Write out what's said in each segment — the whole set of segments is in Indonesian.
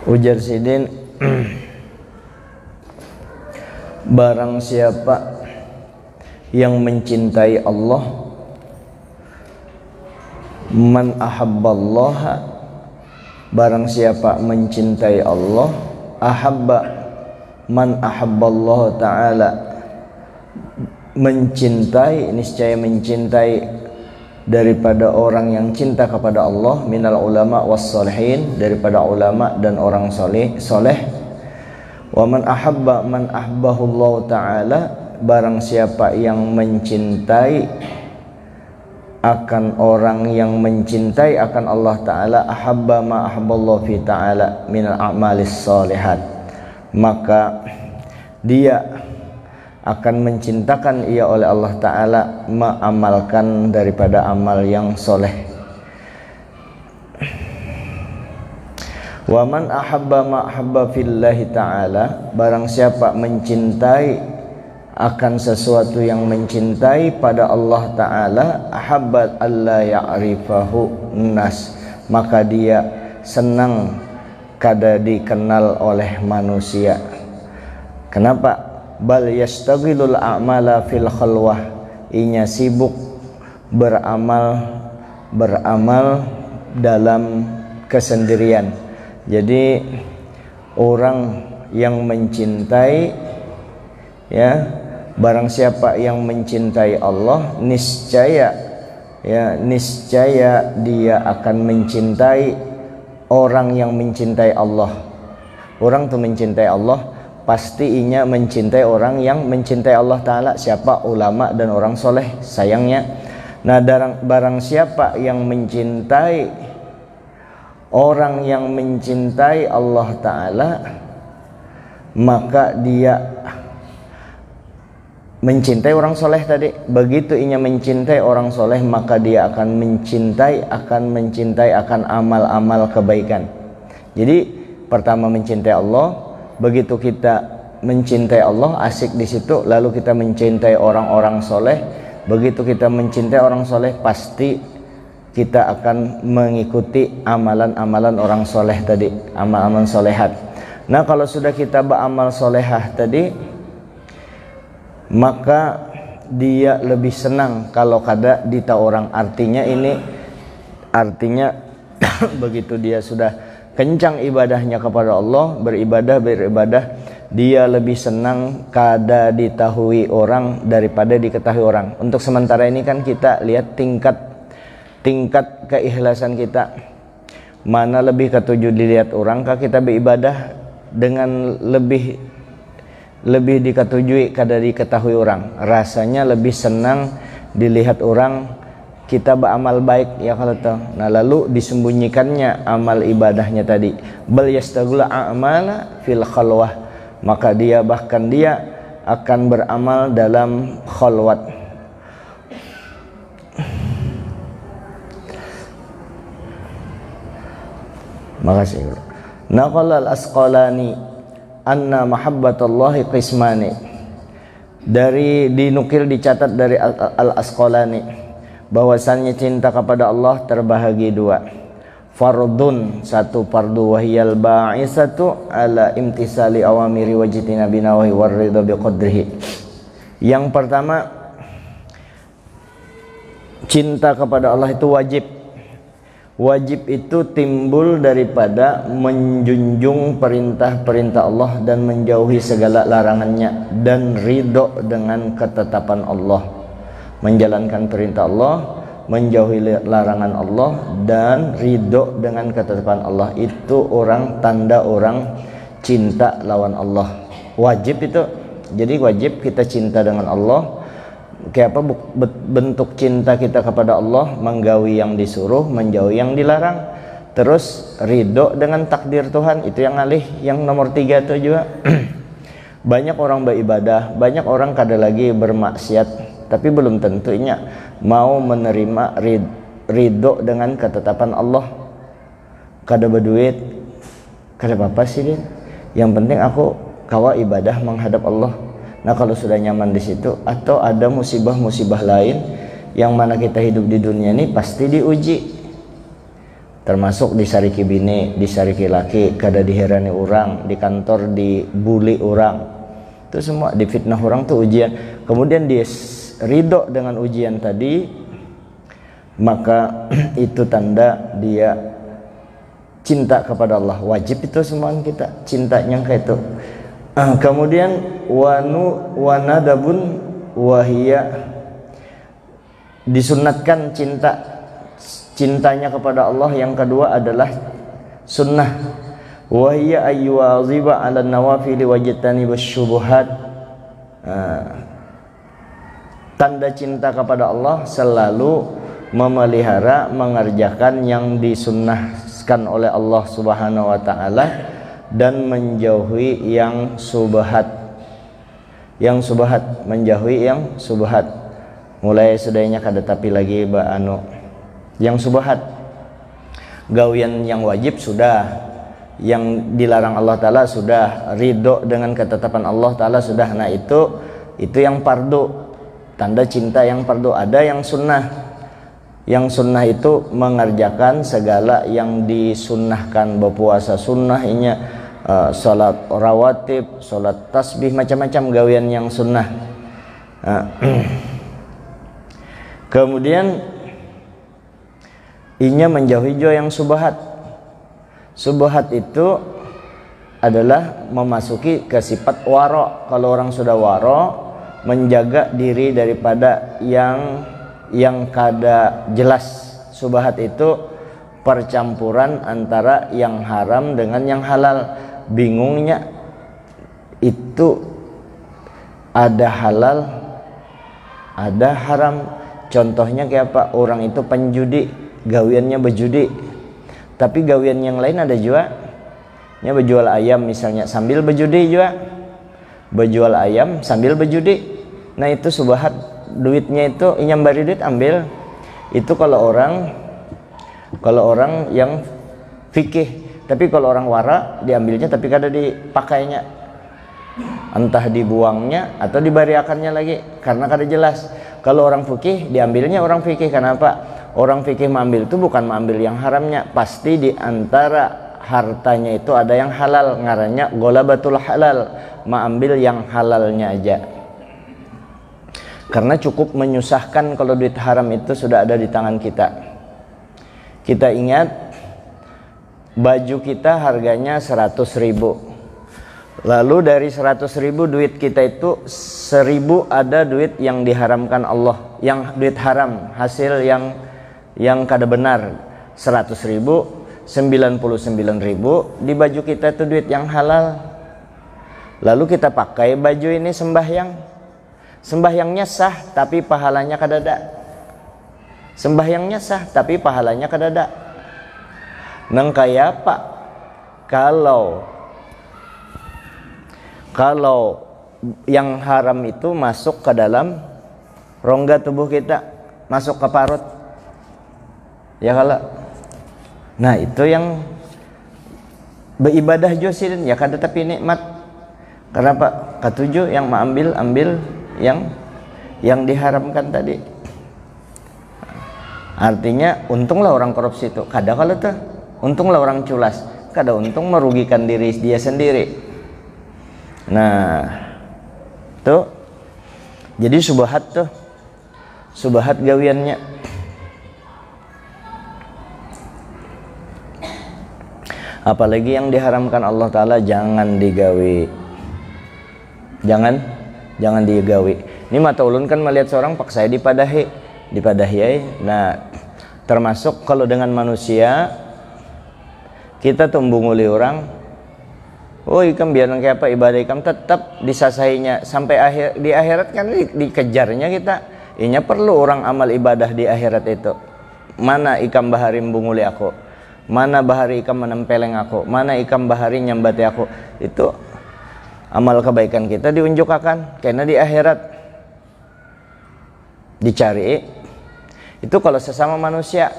Ujar Sidin, barang siapa yang mencintai Allah, man ahabballaha, barang siapa mencintai Allah, ahabba man ahabballahu ta'ala, mencintai, niscaya mencintai daripada orang yang cinta kepada Allah, minal ulama was solihin, daripada ulama dan orang soleh. Wa man ahabba man ahbahullahu ta'ala, barang siapa yang mencintai akan orang yang mencintai akan Allah Ta'ala, ahabba ma ahabballahu fi ta'ala minal a'malis solihat, maka dia akan mencintakan ia oleh Allah Ta'ala mengamalkan daripada amal yang soleh. Wa man ahabba ma ahabba fillahi ta'ala, barang siapa mencintai akan sesuatu yang mencintai pada Allah Ta'ala, ahabbat alla ya'rifahu nas, maka dia senang kada dikenal oleh manusia. Kenapa? Bal yastaghilul a'mala fil khalwah, inya sibuk beramal dalam kesendirian. Jadi orang yang mencintai, ya, barang siapa yang mencintai Allah, niscaya dia akan mencintai orang yang mencintai Allah. Orang tuh mencintai Allah, pasti inya mencintai orang yang mencintai Allah Ta'ala. Siapa? Ulama dan orang soleh. Sayangnya, nah barang siapa yang mencintai orang yang mencintai Allah Ta'ala, maka dia mencintai orang soleh tadi. Begitu inya mencintai orang soleh, maka dia akan mencintai akan amal-amal kebaikan. Jadi pertama mencintai Allah. Begitu kita mencintai Allah, asik di situ, lalu kita mencintai orang-orang soleh. Begitu kita mencintai orang soleh, pasti kita akan mengikuti amalan-amalan orang soleh tadi, amal-amal solehat. Nah, kalau sudah kita beramal solehah tadi, maka dia lebih senang kalau kada dita orang. Artinya begitu dia sudah kencang ibadahnya kepada Allah, beribadah, dia lebih senang kada ditahui orang daripada diketahui orang. Untuk sementara ini kan kita lihat tingkat keikhlasan kita, mana lebih ketuju dilihat orang, kah kita beribadah dengan lebih diketujui kada diketahui orang. Rasanya lebih senang dilihat orang kita beramal baik, ya kalau tahu. Nah, lalu disembunyikannya amal ibadahnya tadi. Bal yastaghulu a'mala fil khalwah, maka dia akan beramal dalam khalwat. Makasih. Naqala al-Asqalani anna mahabbatallahi qismani, dinukil dicatat dari al-Asqalani bahwasannya cinta kepada Allah terbahagi dua. Fardun, satu fardu, wahiyal ba'isatu ala imtisali awamiri wajtina binawahi warridha biqadrihi. Yang pertama, cinta kepada Allah itu wajib. Wajib itu timbul daripada menjunjung perintah-perintah Allah dan menjauhi segala larangannya, dan ridho dengan ketetapan Allah. Menjalankan perintah Allah, menjauhi larangan Allah, dan ridho dengan ketetapan Allah, itu tanda orang cinta lawan Allah. Wajib itu. Jadi wajib kita cinta dengan Allah. Kayak apa bentuk cinta kita kepada Allah? Menggawi yang disuruh, menjauhi yang dilarang. Terus ridho dengan takdir Tuhan, itu yang nomor 3 itu juga. Banyak orang beribadah, banyak orang kada lagi bermaksiat, tapi belum tentunya mau menerima ridho dengan ketetapan Allah. Kada berduit, kada apa-apa sih dia. Yang penting aku kawa ibadah menghadap Allah. Nah, kalau sudah nyaman di situ, atau ada musibah-musibah lain yang mana kita hidup di dunia ini pasti diuji. termasuk disariki bini, disariki laki, kada diherani orang, di kantor dibuli orang, itu semua difitnah orang tuh ujian. Kemudian dia ridho dengan ujian tadi, maka itu tanda dia cinta kepada Allah. Wajib itu semua kita cintanya kayak itu. Kemudian wanadabun wahia, disunatkan cintanya kepada Allah. Yang kedua adalah sunnah. Wahia ayyuwaziba ala nawafili wajtanibus syubuhat. Tanda cinta kepada Allah selalu memelihara, mengerjakan yang disunnahkan oleh Allah Subhanahu wa taala dan menjauhi yang subhat. Yang subhat, menjauhi yang subhat. Mulai sudahnya kada tapi lagi yang subhat. Gawian yang wajib sudah, yang dilarang Allah taala sudah, ridho dengan ketetapan Allah taala sudah. Nah itu yang fardu, tanda cinta yang fardu. Ada yang sunnah. Yang sunnah itu mengerjakan segala yang disunnahkan, berpuasa sunnahnya, salat rawatib, salat tasbih, macam-macam gawian yang sunnah. Kemudian inya menjauhi jo yang subhat. Subhat itu adalah memasuki ke sifat waro. Kalau orang sudah waro, menjaga diri daripada yang kada jelas. Subhat itu percampuran antara yang haram dengan yang halal. Bingungnya itu ada halal, ada haram. Contohnya kayak apa? Orang itu penjudi, gawiannya berjudi. Tapi gawian yang lain ada juga, nya berjual ayam misalnya sambil berjudi juga. Berjual ayam sambil berjudi. Nah itu subhat, duitnya itu nyambari duit ambil. Itu kalau orang yang fikih. Tapi kalau orang wara diambilnya tapi kada dipakainya, entah dibuangnya atau dibariakannya lagi karena kada jelas. Kalau orang fikih diambilnya orang fikih. Kenapa? Orang fikih mengambil itu bukan mengambil yang haramnya, pasti di antara hartanya itu ada yang halal, ngarannya golabatul halal, mengambil yang halalnya aja. Karena cukup menyusahkan kalau duit haram itu sudah ada di tangan kita. Kita ingat baju kita harganya 100.000. Lalu dari 100.000 duit kita itu 1.000 ada duit yang diharamkan Allah, yang duit haram, hasil yang kada benar. 100.000, 99.000 di baju kita itu duit yang halal. Lalu kita pakai baju ini sembahyang. Sembahyangnya sah tapi pahalanya kada ada. Sembahyangnya sah tapi pahalanya kada ada. Nang kaya apa? Kalau yang haram itu masuk ke dalam rongga tubuh kita, masuk ke parut, ya kalau, nah itu yang beribadah josin ya kada tapi nikmat. Kenapa? Ketujuh yang ambil yang diharamkan tadi. Artinya untunglah orang korupsi itu, kada kalau tuh, untunglah orang culas, kada untung merugikan diri dia sendiri. Nah, tuh. Jadi subhat tuh. Subhat gawiannya. Apalagi yang diharamkan Allah taala jangan digawi. Jangan digawi. Ini mata ulun kan melihat seorang paksa dipadahi. Nah, termasuk kalau dengan manusia kita tumbunguli orang. Oh ikam biar kayak apa ibadah ikam tetap disasahinya sampai di akhirat kan dikejarnya kita. Inya perlu orang amal ibadah di akhirat itu. Mana ikam bahari membunguli aku, mana bahari ikam menempeleng aku, mana ikam bahari nyambati aku. Itu amal kebaikan kita diunjukkan karena di akhirat dicari. Itu kalau sesama manusia.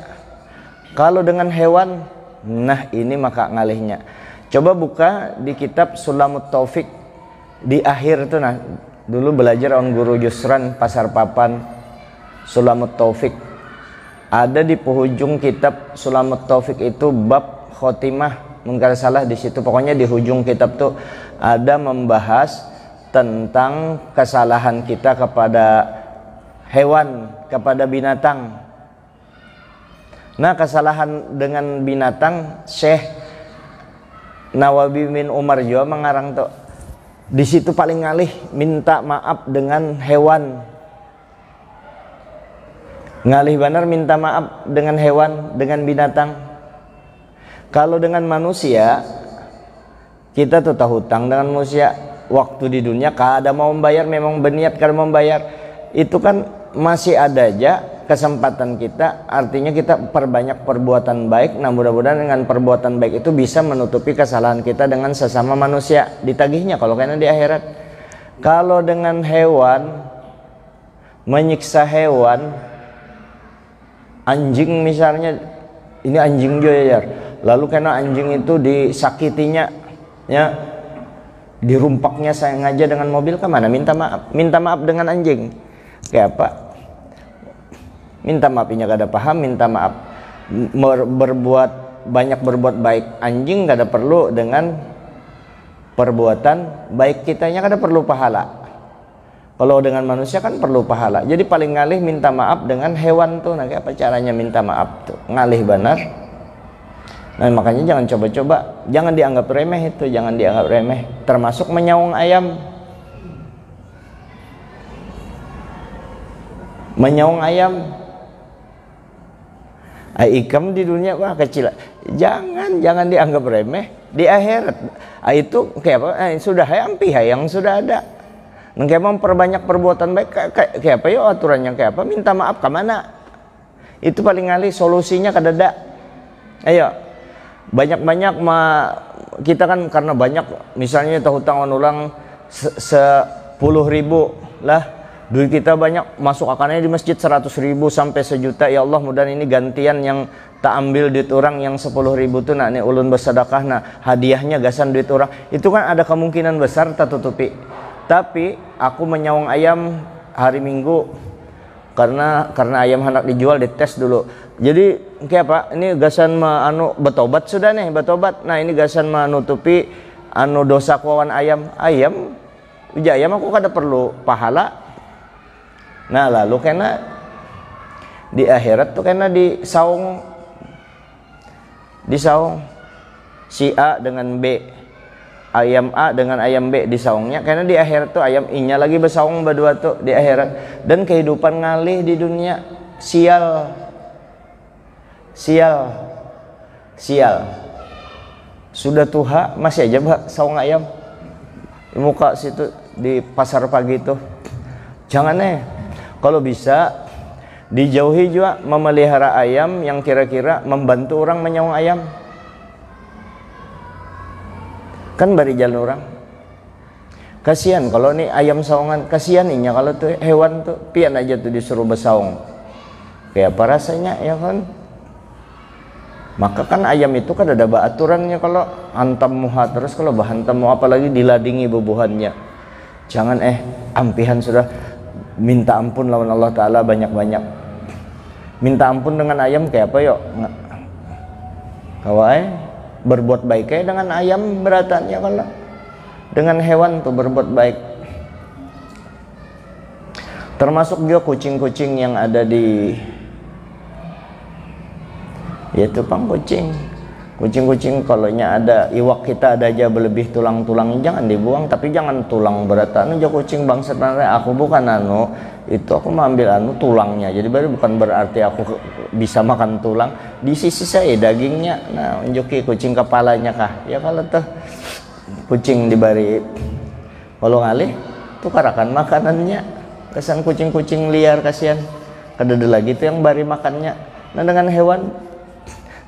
Kalau dengan hewan, nah ini maka ngalihnya. Coba buka di kitab Sulamut Taufik di akhir itu. Nah dulu belajar on guru Yusran Pasar Papan Sulamut Taufik Ada di penghujung kitab Sulamut Taufik itu bab khotimah, mungkin salah di situ. Pokoknya di ujung kitab tuh ada membahas tentang kesalahan kita kepada hewan, kepada binatang. Nah, kesalahan dengan binatang, Syekh Nawawi bin Umar juga mengarang tuh. Di situ paling ngalih minta maaf dengan hewan. Ngalih benar minta maaf dengan hewan, dengan binatang. Kalau dengan manusia, kita tuh tahu hutang dengan manusia. Waktu di dunia kada mau membayar, memang berniat kada mau membayar, itu kan masih ada aja kesempatan kita. Artinya kita perbanyak perbuatan baik. Nah, mudah-mudahan dengan perbuatan baik itu bisa menutupi kesalahan kita dengan sesama manusia, ditagihnya kalau kena di akhirat. Kalau dengan hewan, menyiksa hewan, anjing misalnya, ini anjing juga ya, lalu karena anjing itu disakitinya, ya, dirumpaknya sengaja dengan mobil, kemana? Minta maaf dengan anjing. Kayak apa? Minta maafnya gak ada paham, minta maaf. Berbuat baik anjing gak ada perlu dengan perbuatan baik kitanya, gak ada perlu pahala. Kalau dengan manusia kan perlu pahala. Jadi paling ngalih minta maaf dengan hewan tuh. Nah, apa caranya minta maaf tuh? Ngalih benar. Nah, makanya jangan coba-coba. Jangan dianggap remeh itu, jangan dianggap remeh. Termasuk menyaung ayam. Menyaung ayam. Ikam di dunia wah kecil. Jangan dianggap remeh. Di akhirat itu kayak apa? Sudah hayampi yang sudah ada. Kayak memperbanyak perbuatan baik kayak apa ya aturannya, kayak apa minta maaf ke mana, itu paling ngalih solusinya kadada. Ayo banyak-banyak kita kan karena banyak misalnya hutang ulang 10.000 lah, duit kita banyak, masuk akannya di masjid 100.000 sampai 1 juta. Ya Allah, mudah ini gantian yang tak ambil duit orang yang 10.000 tuh, nah ini ulun bersedekah, nah hadiahnya gasan duit orang, itu kan ada kemungkinan besar tak tutupi. Tapi aku menyawang ayam hari Minggu karena ayam hendak dijual, dites dulu. Jadi kayak apa? Ini gasan betobat sudah nih, betobat. Nah, ini gasan menutupi dosa kawan ayam. Ayam aku kada perlu pahala. Nah, lalu kena di akhirat tuh kena disaung si A dengan B. Ayam A dengan ayam B disaungnya, karena di akhirat tuh ayam I-nya lagi bersaung berdua tuh di akhirat. Dan kehidupan ngalih di dunia, sial. Sudah tuha masih aja saung ayam di muka situ di pasar pagi tuh. Jangan kalau bisa dijauhi juga memelihara ayam yang kira-kira membantu orang menyaung ayam. Kan bari jalan orang. Kasihan kalau nih ayam saungan, kasihan inya kalau tuh hewan tuh pian aja tuh disuruh bersaung. Kayak apa rasanya ya kan? Maka kan ayam itu kan ada aturannya, kalau hantam muha terus, kalau bahantam muha apalagi diladingi bubuhannya. Jangan ampihan sudah, minta ampun lawan Allah Ta'ala banyak-banyak. Minta ampun dengan ayam kayak apa yuk? Kawai berbuat baik dengan ayam beratannya, kalau dengan hewan tuh berbuat baik. Termasuk juga kucing-kucing yang ada di, yaitu kucing-kucing kalau ada iwak kita ada aja berlebih tulang-tulangnya, jangan dibuang. Tapi jangan tulang beratan aja kucing bangsa. Aku bukan itu aku mengambil tulangnya, jadi baru bukan berarti aku bisa makan tulang. Di sisi saya dagingnya, nah unjuki kucing kepalanya kah ya, kalau tuh kucing dibari kalau ngalih tukarakan makanannya, kesan kucing-kucing liar kasihan kadada lagi tuh yang bari makannya. Nah dengan hewan,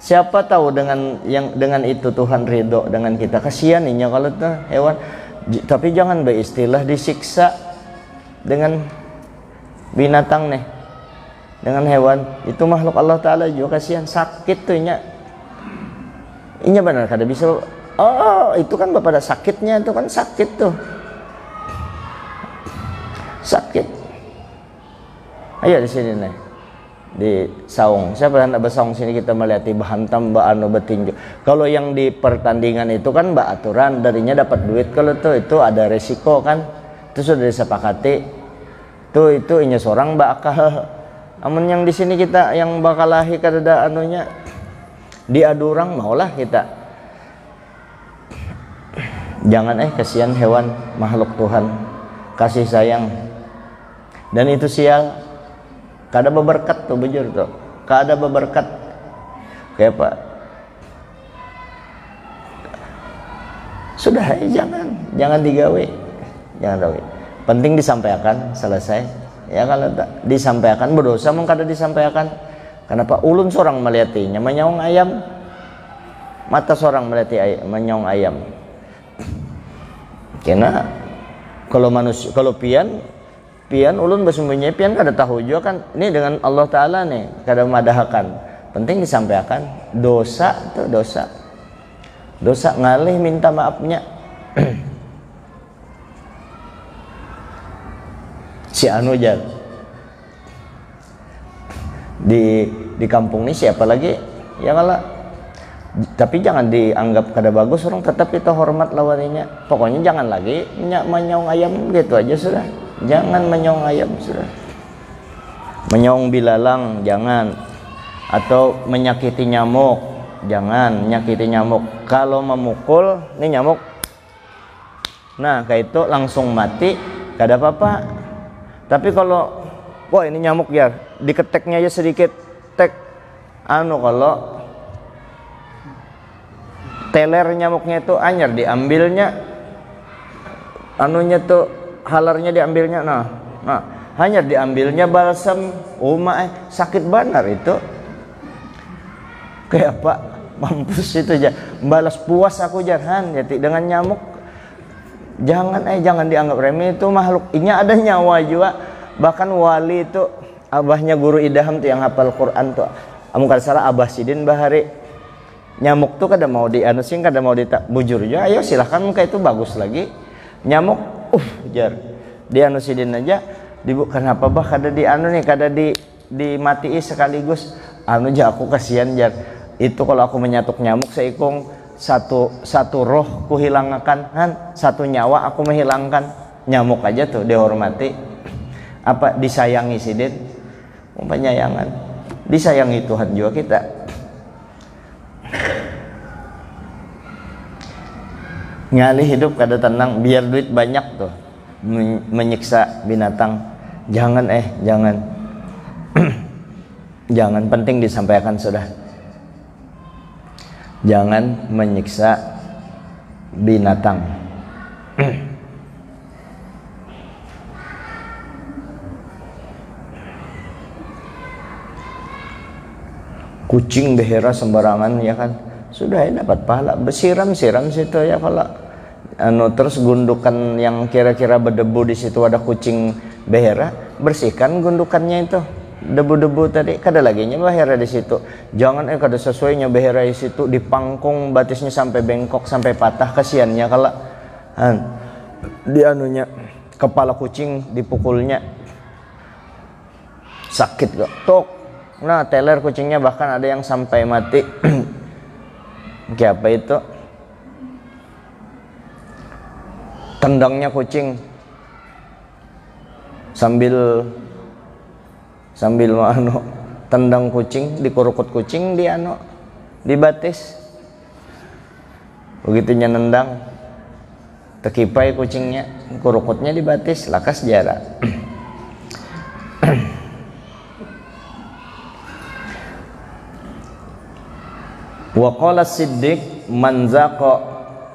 siapa tahu dengan itu Tuhan ridho dengan kita. Kasihan inya kalau tuh hewan. Tapi jangan beristilah disiksa dengan binatang dengan hewan. Itu makhluk Allah Ta'ala juga kasihan, sakit tuh inya benar kada bisa. Itu kan pada sakitnya, itu kan sakit tuh, sakit. Ayo di sini di saung. Siapa hendak bersaung sini kita melihat bahantam ba anu betinju. Kalau yang di pertandingan itu kan mbak aturan darinya dapat duit, kalau itu ada resiko kan. Itu sudah disepakati. Itu inya seorang bakal. Amun yang di sini kita yang bakal lahir kada anunya diadu orang maulah kita. Jangan kasihan hewan makhluk Tuhan. Kasih sayang. Dan itu sial. Kada beberkat tuh bujur tuh. Kada beberkat. Kayak apa? Sudah jangan digawe. Jangan digawe. Penting disampaikan, selesai. Ya kalau tak disampaikan berdosa mung kada disampaikan. Kenapa ulun seorang melihatinya menyaung ayam. Mata seorang melihati menyaung ayam. Karena kalau manusia kalau pian ulun bersembunyi pian kada tahu juga kan ini dengan Allah Ta'ala nih kada madahakan. Penting disampaikan. Dosa tuh dosa ngalih minta maafnya. Si anu jar di kampung ini siapa lagi ya kalau tapi jangan dianggap kada bagus orang, tetap kita hormat lawannya. Pokoknya jangan lagi menyaung ayam gitu aja sudah. Jangan menyaung ayam sudah. Menyaung bilalang jangan, atau menyakiti nyamuk jangan. Menyakiti nyamuk kalau memukul ini nyamuk, nah kayak itu langsung mati kada apa-apa. Tapi kalau wah ini nyamuk ya diketeknya aja sedikit tek kalau teler nyamuknya itu anyar diambilnya anunya tuh halarnya diambilnya nah hanya diambilnya balsam sakit benar itu kayak apa mampus itu aja balas puas aku jarhan jadi dengan nyamuk. Jangan dianggap remeh, itu makhluk ini ada nyawa juga. Bahkan wali itu abahnya guru idaham tuh yang hafal Quran tuh amun kada salah Abah Sidin Bahari. Nyamuk tuh kada mau dianusin, kada mau bujur aja. Ayo silahkan muka itu bagus lagi. Nyamuk jar dianusidin aja. Kenapa bah kada dianu nih, kada dimatii sekaligus. Anu aja aku kasihan jar. Itu kalau aku menyatuk nyamuk seikung satu roh ku hilangkan satu nyawa aku menghilangkan. Nyamuk aja tuh dihormati, apa disayangi sidin, penyayangan, disayangi Tuhan juga kita. Ngalih hidup kada tenang biar duit banyak tuh menyiksa binatang. Jangan jangan penting disampaikan sudah. Jangan menyiksa binatang. Kucing behera sembarangan ya kan, sudah ya dapat pahala. Siram situ ya kalau terus gundukan yang kira-kira berdebu di situ ada kucing behera, bersihkan gundukannya itu. Debu-debu tadi kada lagi nya behera di situ. Jangan kada sesuainya behera di situ dipangkung batisnya sampai bengkok sampai patah, kasihannya kalau di anunya kepala kucing dipukulnya sakit kok. Tok. Nah, teler kucingnya bahkan ada yang sampai mati. Kayak apa itu? Tendangnya kucing sambil tendang kucing, dikurukut kucing dibatis. Begitunya nendang tekipai kucingnya, kurukutnya dibatis, lakas jarak. Wa qala Siddiq man zaqa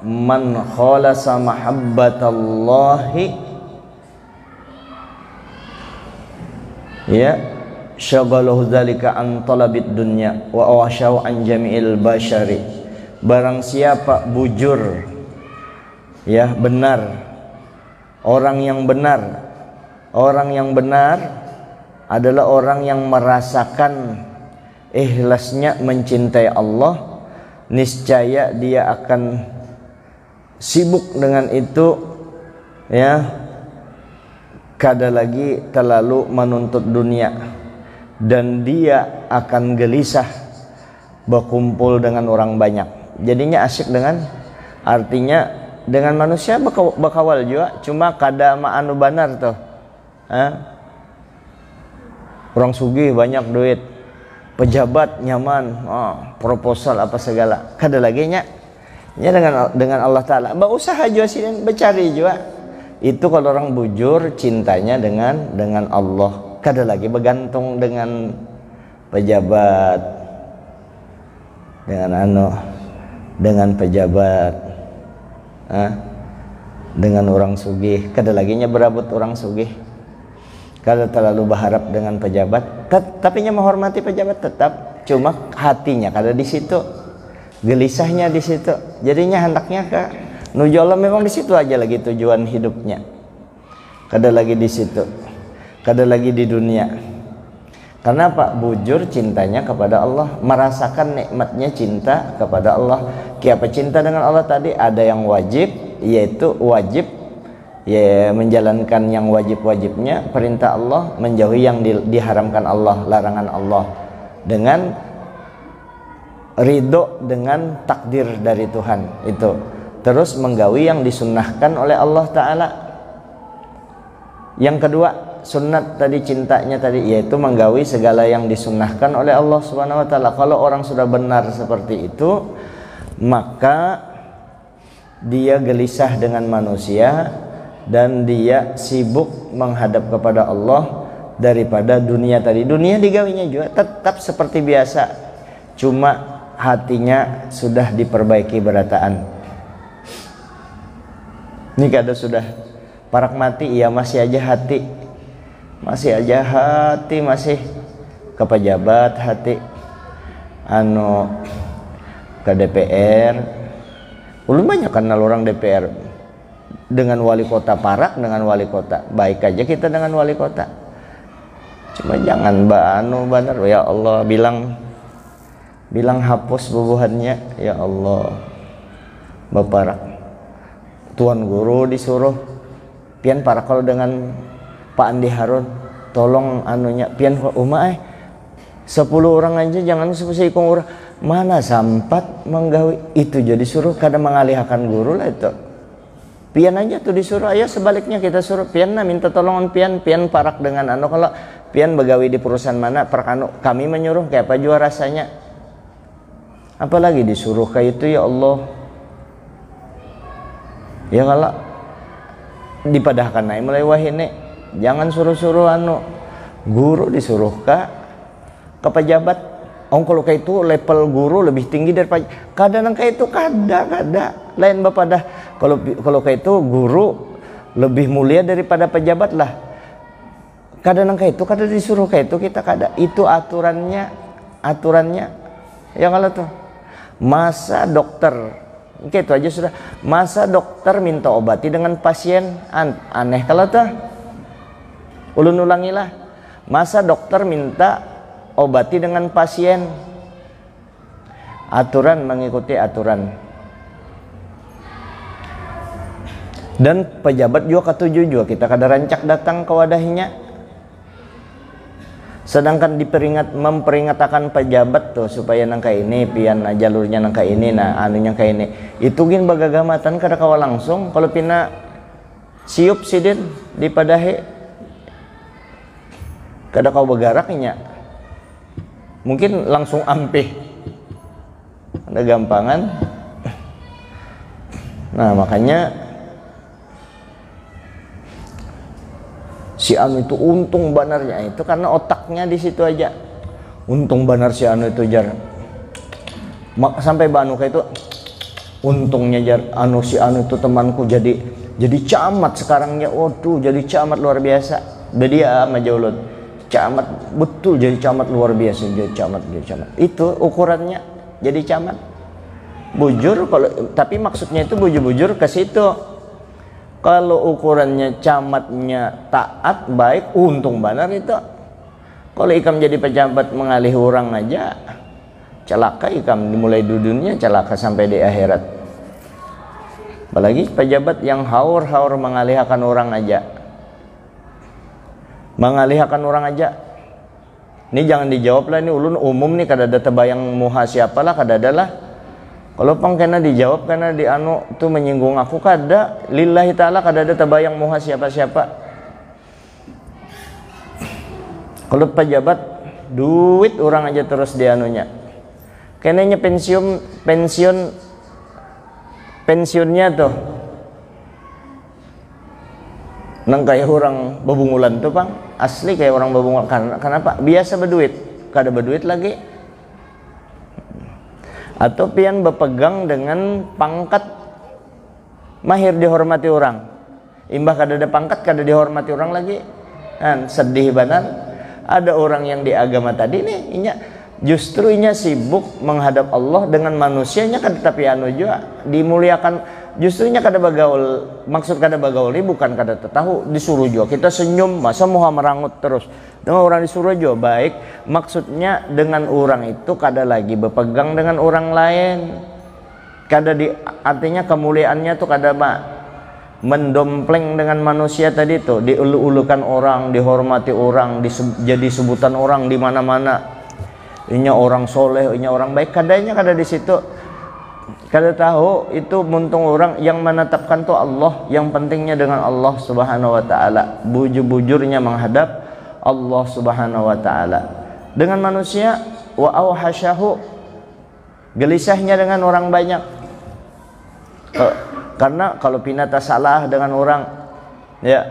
man khalasa mahabbatallahi ya syaghalahu dzalika an talabid dunya wa awashaw an jami'il bashari. Barang siapa bujur ya benar, orang yang benar adalah orang yang merasakan ikhlasnya mencintai Allah, niscaya dia akan sibuk dengan itu ya, kada lagi terlalu menuntut dunia. dan dia akan gelisah berkumpul dengan orang banyak. Jadinya asyik dengan, artinya dengan manusia bakawal juga, cuma kada anu banar tuh. Orang sugih banyak duit, pejabat nyaman, proposal apa segala, kada lagi nya dengan Allah Ta'ala berusaha juga sih, bercari juga. Itu kalau orang bujur cintanya dengan Allah, kada lagi bergantung dengan pejabat, dengan pejabat, dengan orang sugih, kada lagi nya berabut orang sugih, kada terlalu berharap dengan pejabat, tapi nya menghormati pejabat tetap, cuma hatinya kada di situ, gelisahnya di situ. Jadinya hendaknya nuju Allah memang di situ aja lagi tujuan hidupnya, kada lagi di situ, kada lagi di dunia. Karena apa? Bujur cintanya kepada Allah, merasakan nikmatnya cinta kepada Allah. Kiapa cinta dengan Allah tadi? Ada yang wajib, yaitu wajib ya menjalankan yang wajib-wajibnya, perintah Allah, menjauhi yang diharamkan Allah, larangan Allah, dengan ridho dengan takdir dari Tuhan itu. Terus menggawi yang disunnahkan oleh Allah Ta'ala. Yang kedua, sunnat tadi, cintanya tadi, yaitu menggawi segala yang disunnahkan oleh Allah Subhanahu wa Ta'ala. Kalau orang sudah benar seperti itu, maka dia gelisah dengan manusia dan dia sibuk menghadap kepada Allah daripada dunia tadi. Dunia digawinya juga tetap seperti biasa, cuma hatinya sudah diperbaiki berataan. Ini kada sudah parak mati, ya masih aja hati, masih ke pejabat hati, ke DPR. Ulun banyak kenal orang DPR, dengan wali kota parak, dengan wali kota baik aja kita dengan wali kota, cuma jangan banar, ya Allah, bilang hapus bubuhannya, ya Allah. Baparak Tuan Guru disuruh pian para kalau dengan Pak Andi Harun, tolong pian umah 10 orang aja, jangan seikung orang, mana sampat menggawi itu jadi suruh, kada mengalihkan guru lah itu. Pian aja tuh disuruh, ayo sebaliknya kita suruh pian minta tolongan pian parak dengan kalau pian begawi di perusahaan mana parak kami menyuruh kayak apa juga rasanya, apalagi disuruh kayak itu, ya Allah. Ya kalau dipadahkan naik mulai wahine, jangan suruh-suruh guru disuruh ke pejabat. Kalau kayak itu level guru lebih tinggi daripada kadang kayak itu, kada lain bapak dah. Kalau kayak itu guru lebih mulia daripada pejabat lah. Kadang kayak itu kada disuruh kayak itu, kita kada, itu aturannya. Ya kalau tuh masa dokter kayak itu aja sudah, masa dokter minta obati dengan pasien, aneh kalau tuh. Ulun ulangilah, masa dokter minta obati dengan pasien, aturan mengikuti aturan. Dan pejabat juga ketujuh juga, kita kada rancak datang ke wadahnya. Sedangkan memperingatkan pejabat tuh supaya nangka ini pian jalurnya nangka ini, anunya kayak ini, itu gin bagagamatan kada kawa langsung. Kalau pina siup sidin di padahe kada kawa begaraknya, mungkin langsung ampih, ada gampangan. Nah makanya si anu itu untung banarnya itu karena otaknya di situ aja. Untung banar si anu itu jar. Sampai banu kayak itu untungnya jar si anu itu temanku jadi camat sekarangnya. Waduh, jadi camat luar biasa. Dia sama Jaulud. Camat betul, jadi camat luar biasa, jadi camat. Itu ukurannya jadi camat. Bujur tapi maksudnya itu bujur-bujur ke situ. Kalau ukurannya camatnya taat baik, untung benar itu. Kalau ikam jadi pejabat mengalih orang aja, celaka ikam dimulai di dunia, celaka sampai di akhirat. Apalagi pejabat yang haur-haur mengalihkan orang aja. Ini jangan dijawab lah, ini ulun umum nih, kada ada tebayang muha siapalah, kada ada lah. Kalau pang kena dijawab karena di anu tuh menyinggung aku, kada, lillahi ta'ala kada ada tebayang muha siapa-siapa. Kalau pejabat duit orang aja terus di anunya. Kenanya pensiunnya tuh nang kayak orang babungulan tuh pang, asli kayak orang babungulan. Kenapa? Biasa berduit, kada berduit lagi. Atau pian berpegang dengan pangkat mahir dihormati orang, imbah kada ada pangkat kada dihormati orang lagi kan, sedih banar. Ada orang yang di agama tadi nih, justru sibuk menghadap Allah dengan manusianya kan, tapi anu juga dimuliakan. Justru kada bagaul, maksud kada bagaul ini bukan kada tahu disuruh juga kita senyum, masa mau merangut terus dengan orang disuruh juga baik. Maksudnya dengan orang itu kada lagi berpegang dengan orang lain, kada artinya kemuliaannya tuh kada mendompleng dengan manusia tadi tuh, diulu-ulukan orang, dihormati orang, jadi sebutan orang di mana-mana. Ini orang soleh, ini orang baik, kadanya kada di situ. Kada tahu itu muntung orang yang menetapkan tuh Allah, yang pentingnya dengan Allah Subhanahu wa taala, bujur-bujurnya menghadap Allah Subhanahu wa taala. Dengan manusia wa auhasyahu, gelisahnya dengan orang banyak. Karena kalau pinata salah dengan orang, ya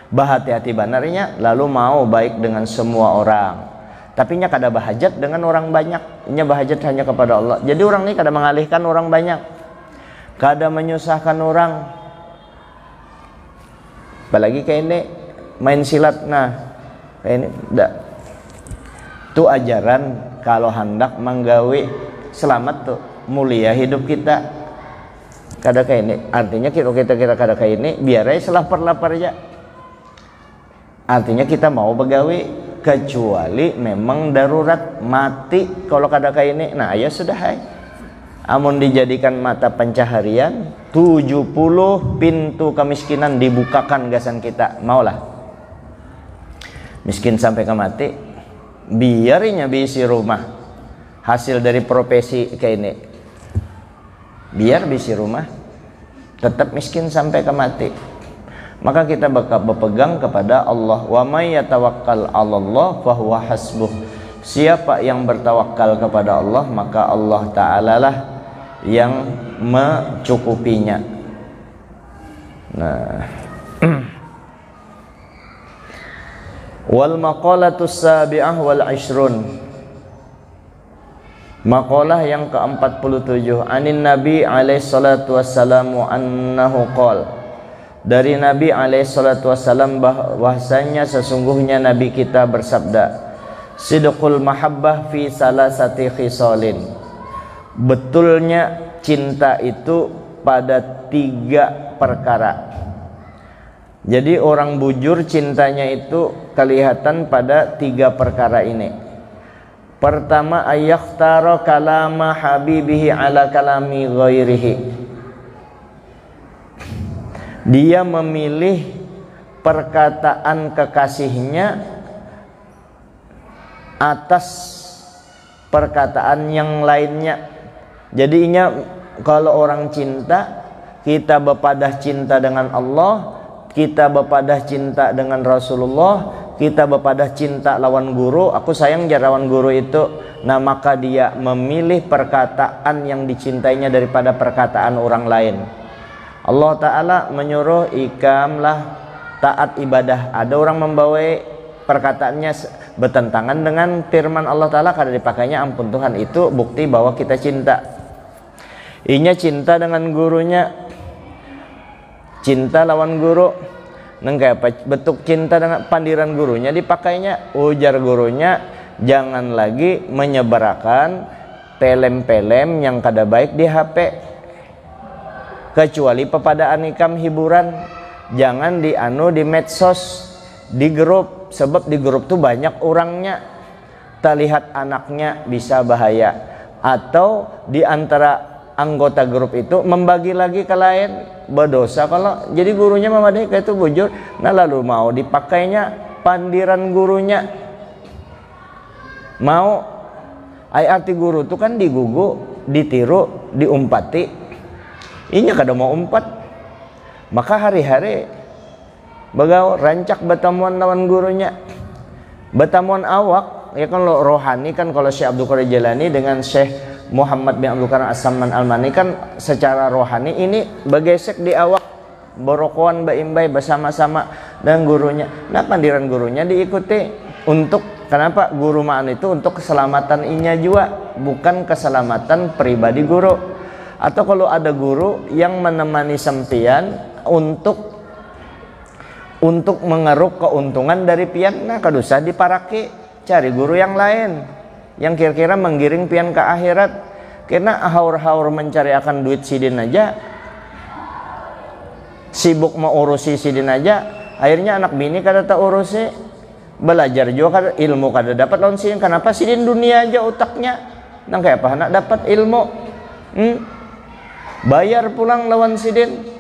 bahati-hati banarnya, lalu mau baik dengan semua orang. Tapi nya kada bahajat dengan orang banyak, nya bahajat hanya kepada Allah. Jadi orang ini kada mengalihkan orang banyak, kada menyusahkan orang. Apalagi kayak ini main silat, nah kayak ini enggak. Itu ajaran kalau hendak menggawe selamat tuh, mulia hidup kita. Kada kayak ini, artinya kita kada kayak ini, biar aja selapar-lapar aja. Artinya kita mau begawe, kecuali memang darurat mati. Kalau kada kayak ini, nah ya sudah hai. Amun dijadikan mata pencaharian, 70 pintu kemiskinan dibukakan gasan kita, maulah miskin sampai ke mati, biarnya bisi rumah hasil dari profesi kayak ini, biar bisi rumah tetap miskin sampai ke mati. Maka kita bakal berpegang kepada Allah. Wa may yatawakkal 'alallah fahuwa hasbuh. Siapa yang bertawakal kepada Allah, maka Allah Ta'ala lah yang mencukupinya. Nah, wal maqalatus sabi'ah wal 'ishrun. Maqalah yang ke-47, anin Nabi alaihi salatu wassalamu annahu qala, dari Nabi alaihi salatu wassalam bahwasanya sesungguhnya Nabi kita bersabda, sidqul mahabbah fi salasati khisalin. Betulnya cinta itu pada 3 perkara. Jadi orang bujur cintanya itu kelihatan pada 3 perkara ini. Pertama, ayakhtara kalama habibihi ala kalami ghairihi. Dia memilih perkataan kekasihnya atas perkataan yang lainnya. Jadinya kalau orang cinta, kita berpadah cinta dengan Allah, kita berpadah cinta dengan Rasulullah, kita berpadah cinta lawan guru. Aku sayang jarawan guru itu. Nah maka dia memilih perkataan yang dicintainya daripada perkataan orang lain. Allah Ta'ala menyuruh ikamlah taat ibadah. Ada orang membawa perkataannya bertentangan dengan firman Allah Ta'ala, kada dipakainya ampun Tuhan. Itu bukti bahwa kita cinta. Inya cinta dengan gurunya, cinta lawan guru. Nengkai apa bentuk cinta dengan pandiran gurunya dipakainya. Ujar gurunya, jangan lagi menyebarkan pelem-pelem yang kada baik di HP, kecuali pepadaan ikam hiburan. Jangan di medsos, di grup, sebab di grup tuh banyak orangnya. Tak lihat anaknya bisa bahaya. Atau di antara anggota grup itu membagi lagi ke lain, berdosa. Kalau jadi gurunya memadai kayak itu bujur, nah lalu mau dipakainya pandiran gurunya. mau ai arti guru tuh kan digugu, ditiru, diumpati. Inya kada mau umpat. Maka hari-hari bagau rancak batamuan lawan gurunya. Batamuan awak ya kan, lo rohani kan, kalau Syekh Abdul Qadir Jailani dengan Syekh Muhammad bin Abdul Karim As-Samman Al-Mani kan secara rohani ini bagesek di awak, borokoan baimbai bersama-sama dan gurunya. Nah, pandiran gurunya diikuti untuk kenapa? Guru maan itu untuk keselamatan inya juga, bukan keselamatan pribadi guru. Atau kalau ada guru yang menemani sempian untuk mengeruk keuntungan dari pian, nah kadusah diparaki, cari guru yang lain yang kira-kira menggiring pian ke akhirat. Karena haur-haur mencari akan duit sidin aja, sibuk mau urusi sidin aja, akhirnya anak bini kada tak urusi, belajar juga kada, ilmu kada dapat lawan sidin. Kenapa? Sidin dunia aja otaknya, nang kayak apa nak dapat ilmu? Bayar pulang lawan sidin.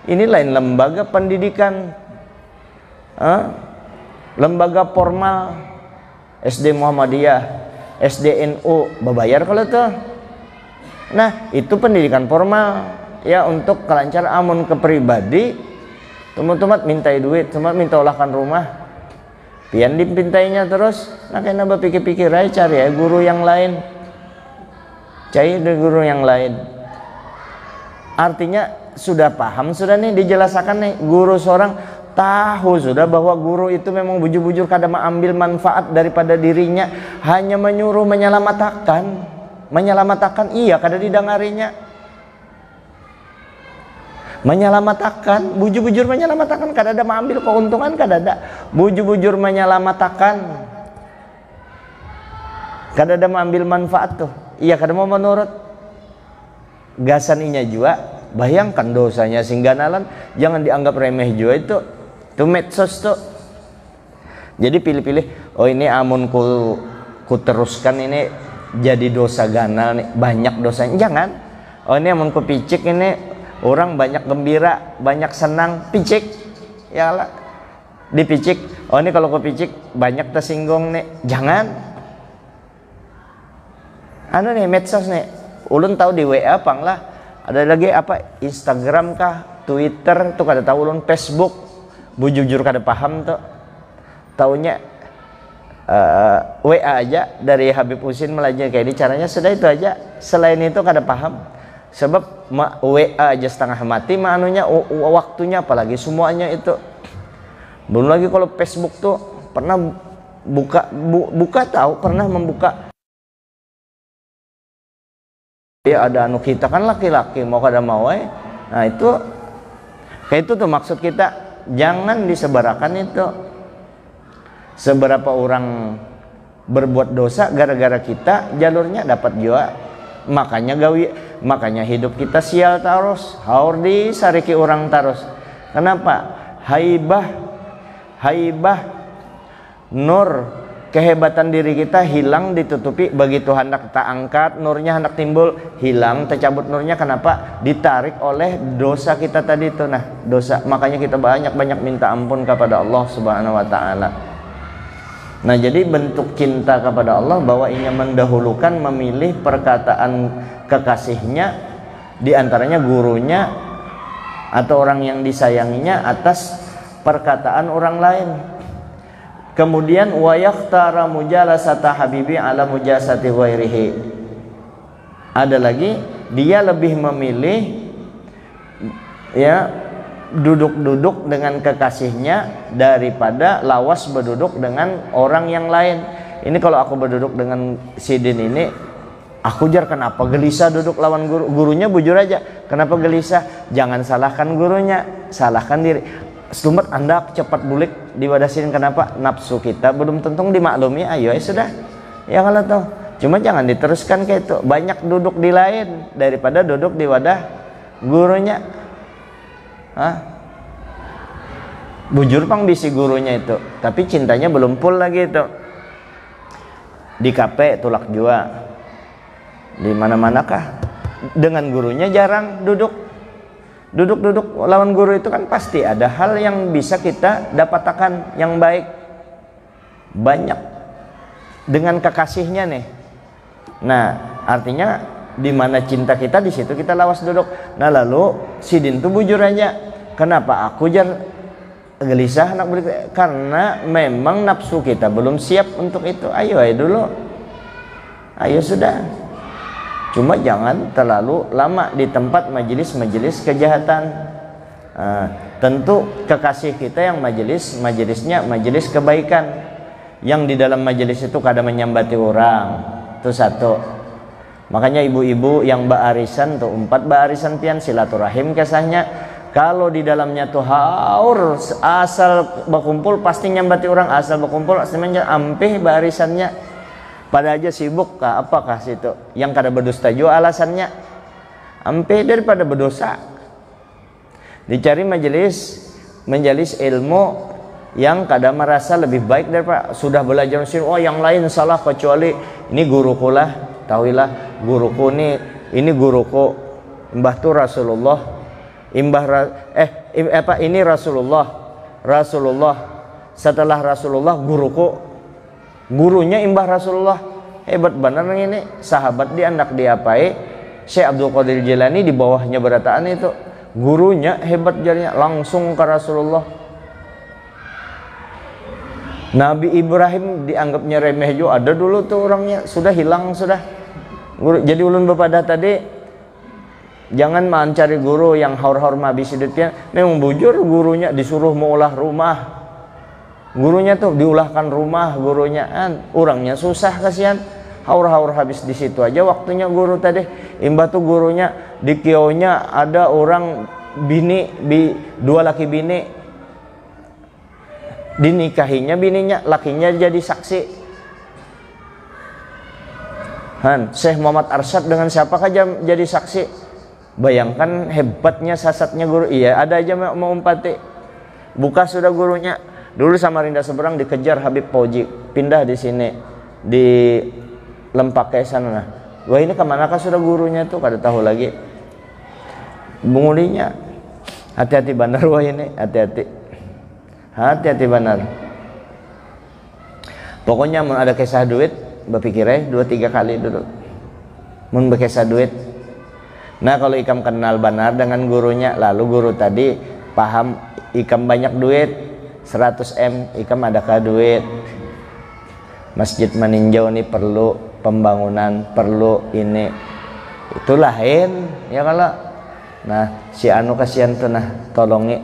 Ini lain lembaga pendidikan, lembaga formal, SD Muhammadiyah, SDNU, berbayar kalau tuh. Nah, itu pendidikan formal ya, untuk kelancar. Amun ke pribadi teman-teman mintai duit, teman minta olahkan rumah, pian dipintainya terus. Nah, kena berpikir-pikir aja, cari ya guru yang lain, cari guru yang lain. Artinya sudah paham, sudah nih dijelaskan nih, guru seorang tahu sudah bahwa guru itu memang bujur-bujur kada mengambil manfaat daripada dirinya, hanya menyuruh menyelamatkan, iya kada didengarinya. Menyelamatkan, bujur-bujur menyelamatkan, kada ada mengambil keuntungan, kada ada. Bujur-bujur menyelamatkan, kada ada mengambil manfaat tuh, iya kada mau menurut gasaninya juga. Bayangkan dosanya singganalan, jangan dianggap remeh juga itu medsos tuh. Jadi pilih-pilih, oh ini amun ku teruskan ini jadi dosa ganal nih, banyak dosanya, jangan. Oh ini amun ku picik ini orang banyak gembira, banyak senang, picik ya lah, dipicik. Oh ini kalau ku picik banyak tersinggung nih, jangan. Anu nih medsos nih, ulun tahu di WA pang lah, ada lagi apa Instagram kah, Twitter tuh kada tahu, ulun Facebook bujur kada paham tuh. Taunya WA aja dari Habib Husin melajari kayak ini caranya, sudah itu aja. Selain itu kada paham. Sebab WA aja setengah mati, anunya waktunya, apalagi semuanya itu. Belum lagi kalau Facebook tuh pernah buka tahu, pernah membuka. Ya ada anu, kita kan laki-laki mau kada mau nah itu kayak itu tuh maksud kita, jangan disebarakan itu. Seberapa orang berbuat dosa gara-gara kita, jalurnya dapat juga. Makanya hidup kita sial terus, haur disariki orang terus. Kenapa? Haibah nur, kehebatan diri kita hilang, ditutupi. Begitu hendak tak angkat nurnya, hendak timbul, hilang, tercabut nurnya. Kenapa? Ditarik oleh dosa kita tadi itu. Nah, dosa, makanya kita banyak-banyak minta ampun kepada Allah Subhanahu wa taala. Nah, jadi bentuk cinta kepada Allah bahwa ia mendahulukan, memilih perkataan kekasihnya, diantaranya gurunya atau orang yang disayanginya, atas perkataan orang lain. Kemudian wa yakhtara mujalasata habibi ala mujasati ghairihi. Ada lagi, dia lebih memilih ya duduk-duduk dengan kekasihnya daripada lawas berduduk dengan orang yang lain. Ini kalau aku berduduk dengan sidin ini, aku jar kenapa gelisah duduk lawan gurunya, bujur aja. Kenapa gelisah? Jangan salahkan gurunya, salahkan diri. Selamat Anda cepat bulik diwadasin. Kenapa? Nafsu kita belum tentu dimaklumi. Ayo sudah ya kalau tuh, cuma jangan diteruskan kayak itu. Banyak duduk di lain daripada duduk di wadah gurunya. Bujur pang bisi gurunya itu, tapi cintanya belum full lagi itu. Di kafe tulak jua, di mana-manakah dengan gurunya jarang duduk lawan guru itu kan pasti ada hal yang bisa kita dapatkan yang baik. Banyak dengan kekasihnya nih. Nah, artinya di mana cinta kita, di situ kita lawas duduk. Nah, lalu Sidin tuh bujur aja. Kenapa aku jar gelisah nak beri? Karena memang nafsu kita belum siap untuk itu. Ayo dulu. Ayo sudah. Cuma jangan terlalu lama di tempat majelis-majelis kejahatan. Tentu kekasih kita yang majelisnya majelis kebaikan. Yang di dalam majelis itu kadang menyambati orang. Itu satu. Makanya ibu-ibu yang baarisan tuh 4 baarisan pian silaturahim kisahnya. Kalau di dalamnya tuh haur asal berkumpul pasti nyambati orang, asal berkumpul semuanya ampih barisannya. Pada aja sibuk kah apakah situ yang kada berdusta juga alasannya. Ampih daripada berdosa. Dicari majelis ilmu yang kada merasa lebih baik daripada sudah belajar sini. Oh yang lain salah kecuali ini guruku lah, tahuilah guruku ini guruku mbah tu Rasulullah, ini Rasulullah setelah Rasulullah gurunya imbah Rasulullah. Hebat benar ini sahabat dia anak diapai Syekh Abdul Qadir Jilani di bawahnya berataan itu gurunya hebat jadinya langsung ke Rasulullah. Nabi Ibrahim dianggapnya remeh juga ada dulu tuh orangnya, sudah hilang sudah. Jadi ulun bepada tadi jangan mencari guru yang haur-haur mabis hidupnya. Memang bujur gurunya disuruh mengolah rumah. Gurunya tuh diulahkan rumah gurunya. Orangnya susah kasihan. Haur-haur habis di situ aja waktunya guru tadi. Imbah tuh gurunya di kionya ada orang dua laki bini. Dinikahinya bininya, lakinya jadi saksi. Syekh Muhammad Arsyad dengan siapa saja jadi saksi. Bayangkan hebatnya sasatnya guru. Iya, ada aja mau umpati. Buka sudah gurunya. Dulu Samarinda seberang dikejar Habib Fauji, pindah di sini di Lempake sana. Wah ini kemanakah sudah gurunya tuh? Kada tahu lagi. Bungulinya. Hati-hati bandar wah ini, hati-hati benar. Pokoknya mau ada kisah duit berpikir 2-3 kali dulu mau berkisah duit. Nah kalau ikam kenal benar dengan gurunya, lalu guru tadi paham ikam banyak duit 100 M, ikam adakah duit masjid meninjau nih perlu pembangunan, perlu ini itu lain ya kalau. Nah si anu kasihan tuh nah tolongi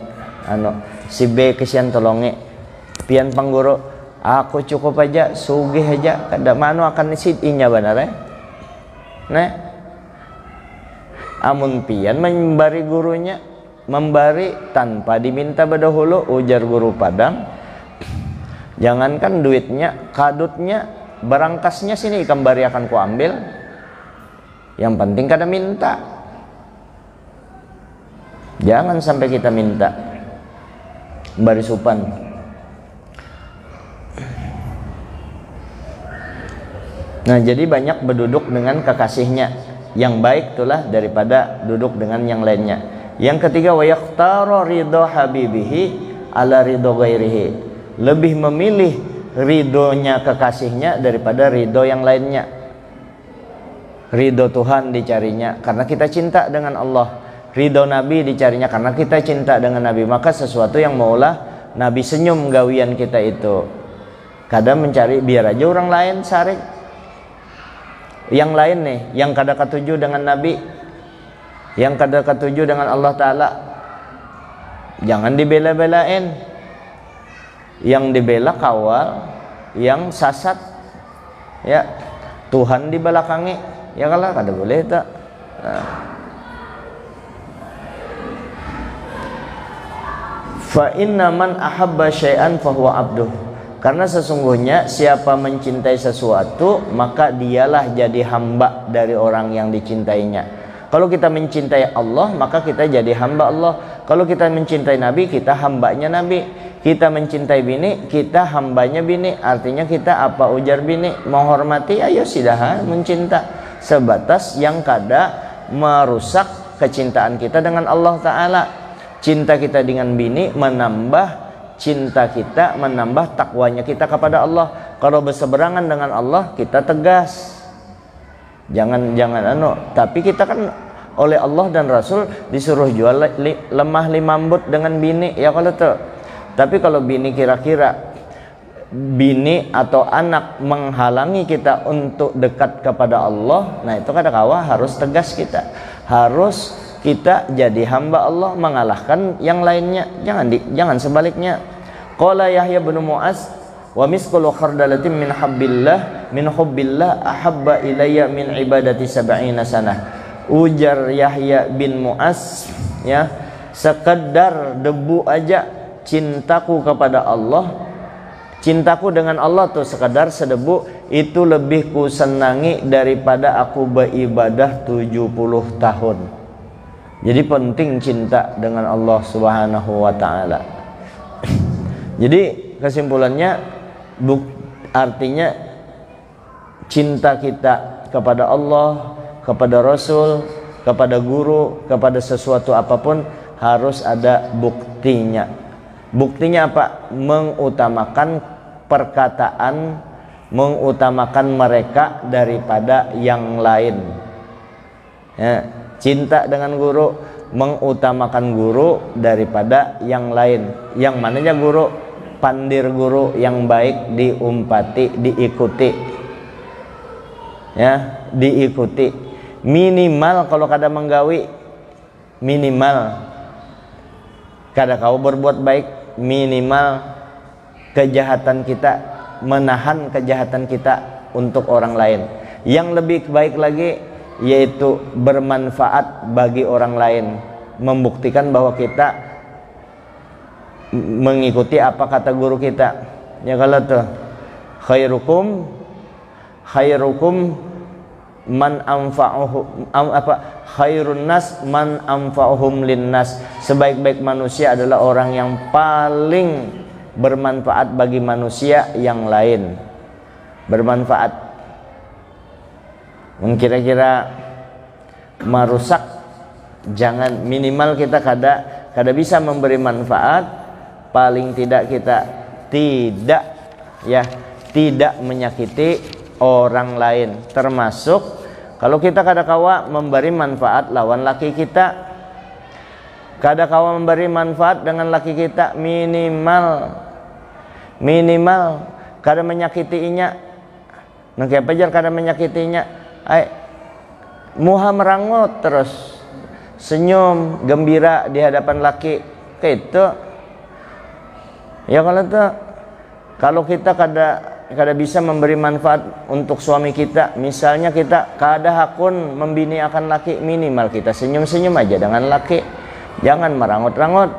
si B kesian tolongi pian pangguru aku cukup aja sugih aja kada manu akan isinya benar nah amun pian membari gurunya membari tanpa diminta berdahulu ujar guru Padang jangankan duitnya kadutnya barangkasnya sini ikam bari akan ku ambil yang penting kada minta jangan sampai kita minta barisupan. Nah jadi banyak berduduk dengan kekasihnya yang baik itulah daripada duduk dengan yang lainnya. Yang ketiga wa yaqtara ridha habibihi ala ridha ghairihi, lebih memilih ridhonya kekasihnya daripada ridho yang lainnya. Ridho Tuhan dicarinya karena kita cinta dengan Allah. Ridho Nabi dicarinya karena kita cinta dengan Nabi. Maka sesuatu yang maulah Nabi senyum gawian kita itu. Kadang mencari biar aja orang lain sarik. Yang lain nih yang kada ketuju dengan Nabi, yang kada ketuju dengan Allah Ta'ala, jangan dibela-belain. Yang dibela kawal, yang sasat ya Tuhan di belakangi ya kalau kada boleh tak. Fa inna man ahabba syai'an fahuwa abduh, karena sesungguhnya siapa mencintai sesuatu maka dialah jadi hamba dari orang yang dicintainya. Kalau kita mencintai Allah maka kita jadi hamba Allah. Kalau kita mencintai Nabi kita hambanya Nabi. Kita mencintai bini kita hambanya bini. Artinya kita apa ujar bini menghormati ayo sidahan mencinta sebatas yang kada merusak kecintaan kita dengan Allah Ta'ala. Cinta kita dengan bini menambah cinta kita, menambah takwanya kita kepada Allah. Kalau berseberangan dengan Allah kita tegas. Jangan tapi kita kan oleh Allah dan Rasul disuruh jual lemah limambut dengan bini ya kalau tuh. Tapi kalau bini kira-kira bini atau anak menghalangi kita untuk dekat kepada Allah, nah itu kadang-kala harus tegas kita. Harus kita jadi hamba Allah mengalahkan yang lainnya. Jangan sebaliknya. Qala Yahya bin Mu'az wa misqalu khardalatin min hubbillah ahabba ilayya min ibadati sab'ina sanah. Ujar Yahya bin Mu'az, ya, sekedar debu aja cintaku kepada Allah, cintaku dengan Allah tuh sekedar sedebu, itu lebih ku senangi daripada aku beribadah 70 tahun. Jadi penting cinta dengan Allah Subhanahu wa taala. Jadi kesimpulannya artinya cinta kita kepada Allah, kepada Rasul, kepada guru, kepada sesuatu apapun harus ada buktinya. Buktinya apa? Mengutamakan perkataan, mengutamakan mereka daripada yang lain. Ya, cinta dengan guru, mengutamakan guru daripada yang lain. Yang mananya guru? Pandir guru yang baik diumpati, diikuti, ya, diikuti. Minimal kalau kada menggawi, minimal kada kau berbuat baik, minimal kejahatan kita, menahan kejahatan kita untuk orang lain. Yang lebih baik lagi yaitu bermanfaat bagi orang lain, membuktikan bahwa kita mengikuti apa kata guru kita. Ya kalau tuh khairukum man khairun nas man anfa'uhum linnas. Sebaik-baik manusia adalah orang yang paling bermanfaat bagi manusia yang lain. Bermanfaat. Kira-kira merusak, jangan. Minimal kita kada bisa memberi manfaat. Paling tidak kita tidak menyakiti orang lain, termasuk kalau kita kada kawa memberi manfaat lawan laki kita, kada kawa memberi manfaat dengan laki kita, minimal kada menyakitinya. Nah kayak pajar kada menyakitinya, muha merangut terus, senyum gembira di hadapan laki, kayak itu. Ya kalau kita kada bisa memberi manfaat untuk suami kita, misalnya kita kada hakun membini akan laki, minimal kita senyum-senyum aja dengan laki, jangan merangut-rangut.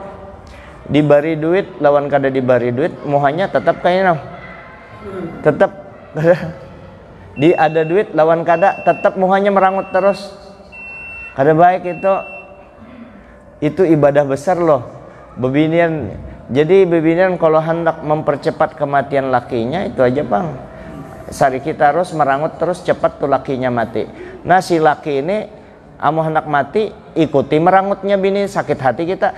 Diberi duit lawan kada diberi duit, muhanya tetap kayaknya tetap ada duit lawan kada, tetap muhanya merangut terus, kada baik itu ibadah besar loh bebinian. Jadi bebinian kalau hendak mempercepat kematian lakinya itu aja bang, sari kita harus merangut terus cepat tuh lakinya mati. Nah si laki ini amu hendak mati ikuti merangutnya bini, sakit hati kita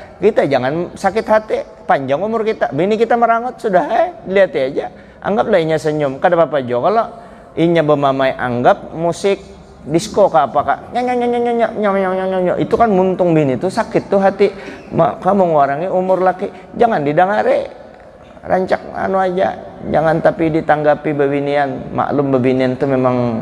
jangan sakit hati, panjang umur kita, bini kita merangut sudah lihat aja, anggap lainnya senyum, kada apa-apa jo. Kalau inya bermamai anggap musik disco ke apa kak, itu kan muntung bini tuh sakit tuh hati. Kamu ngurangi umur laki, jangan didangare, rancak aja, jangan tapi ditanggapi bebinian. Maklum bebinian tuh memang